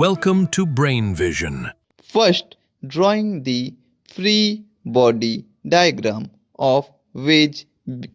Welcome to Brain Vision. First, drawing the free body diagram of wedge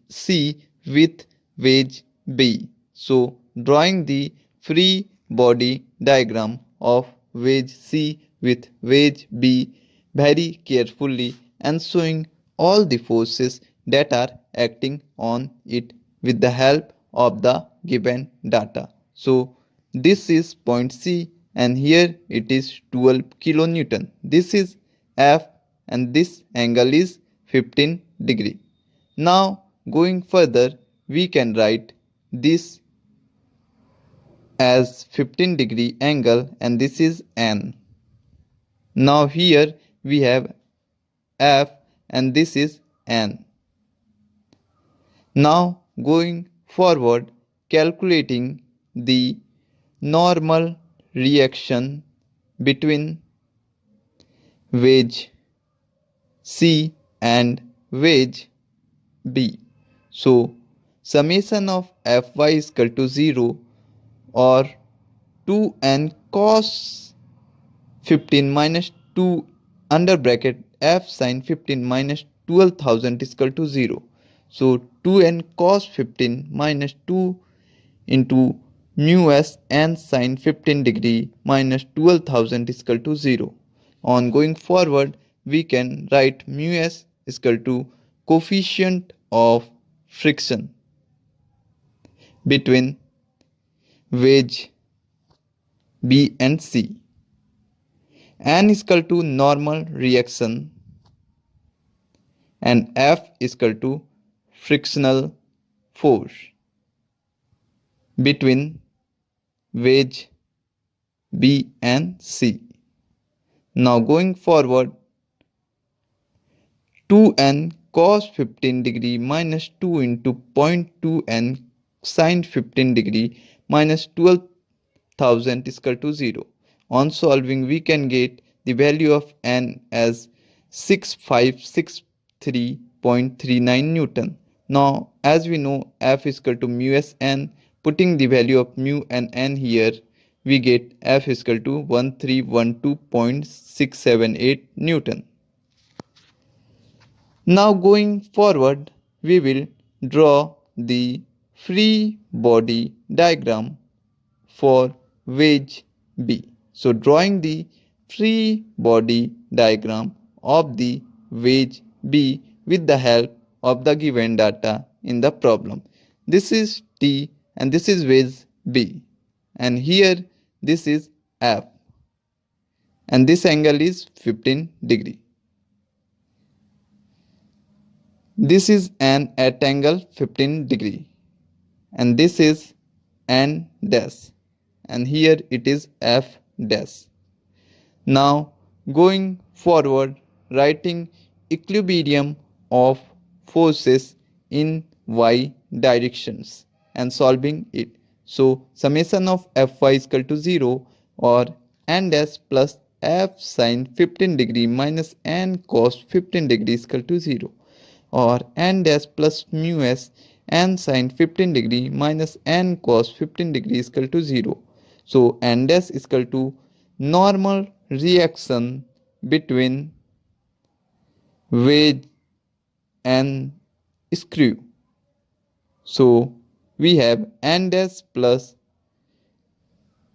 C with wedge B. So, drawing the free body diagram of wedge C with wedge B very carefully and showing all the forces that are acting on it with the help of the given data. So, this is point C and here it is 12 kilonewton. This is F and this angle is 15 degree. Now going further, we can write this as 15 degree angle and this is N. Now here we have F and this is N. Now going forward, calculating the normal reaction between wedge C and wedge B. So summation of Fy is equal to 0 or 2n cos 15 minus 2 under bracket F sin 15 minus 12,000 is equal to 0. So 2n cos 15 minus 2 into mu s n sin 15 degree minus 12,000 is equal to 0. On going forward, we can write mu s is equal to coefficient of friction between wedge B and C. N is equal to normal reaction and F is equal to frictional force between wedge B and C. Now going forward, 2n cos 15 degree minus 2 into 0.2n sin 15 degree minus 12,000 is equal to 0. On solving, we can get the value of n as 6563.39 Newton. Now, as we know, F is equal to mu s n. Putting the value of mu and n here, we get F is equal to 1312.678 Newton. Now going forward, we will draw the free body diagram for wedge B. So drawing the free body diagram of the wedge B with the help of the given data in the problem. This is T and this is wedge B, and here this is F and this angle is 15 degree. This is an at angle 15 degree and this is N dash and here it is F dash. Now going forward, writing equilibrium of forces in y directions and solving it. So summation of Fy is equal to 0 or n dash plus F sin 15 degree minus n cos 15 degree is equal to 0 or n dash plus mu s n sin 15 degree minus n cos 15 degree is equal to 0. So n dash is equal to normal reaction between wedge and screw. So we have n dash plus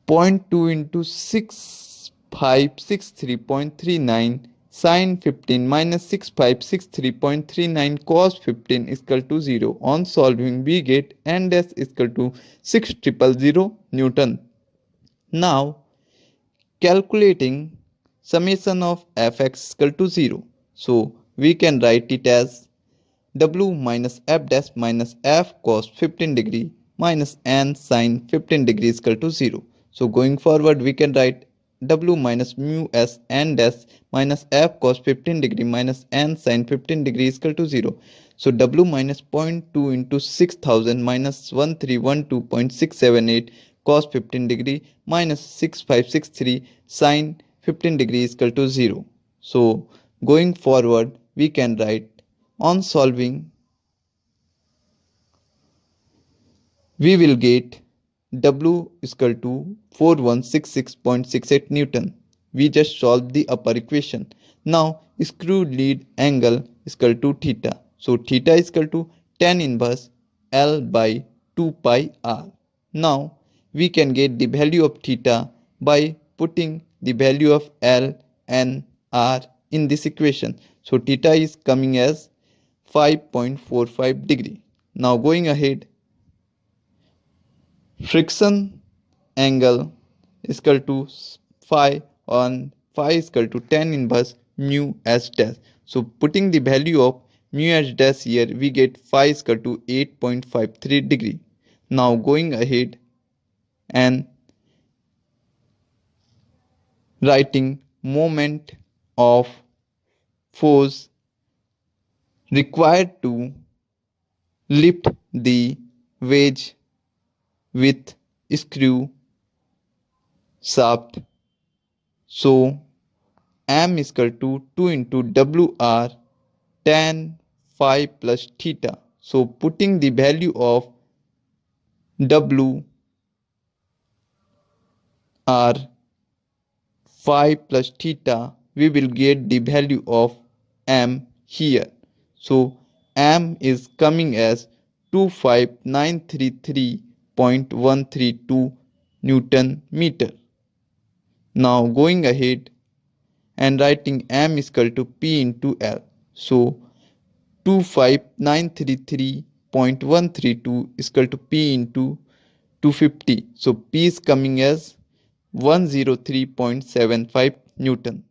0.2 into 6563.39 sin 15 minus 6563.39 cos 15 is equal to 0. On solving, we get n dash is equal to 6000 Newton. Now calculating summation of Fx is equal to 0. So we can write it as W minus F dash minus F cos 15 degree minus N sin 15 degree is equal to 0. So going forward, we can write W minus mu s N dash minus F cos 15 degree minus N sin 15 degree is equal to 0. So W minus 0.2 into 6000 minus 1312.678 cos 15 degree minus 6563 sin 15 degree is equal to 0. So going forward, we can write on solving, we will get W is equal to 4166.68 Newton. We just solved the upper equation. Now screw lead angle is equal to theta. So theta is equal to tan inverse L by 2 pi r. Now we can get the value of theta by putting the value of L and R in this equation. So theta is coming as 5.45 degree. Now going ahead, friction angle is equal to phi, on phi is equal to tan inverse mu s dash. So putting the value of mu s dash here, we get phi is equal to 8.53 degree. Now going ahead and writing moment of force required to lift the wedge with screw shaft. So M is equal to 2 into WR tan phi plus theta. So putting the value of WR phi plus theta, we will get the value of M here. So M is coming as 25933.132 Newton meter. Now going ahead and writing M is equal to P into L. So 25933.132 is equal to P into 250. So P is coming as 103.75 Newton.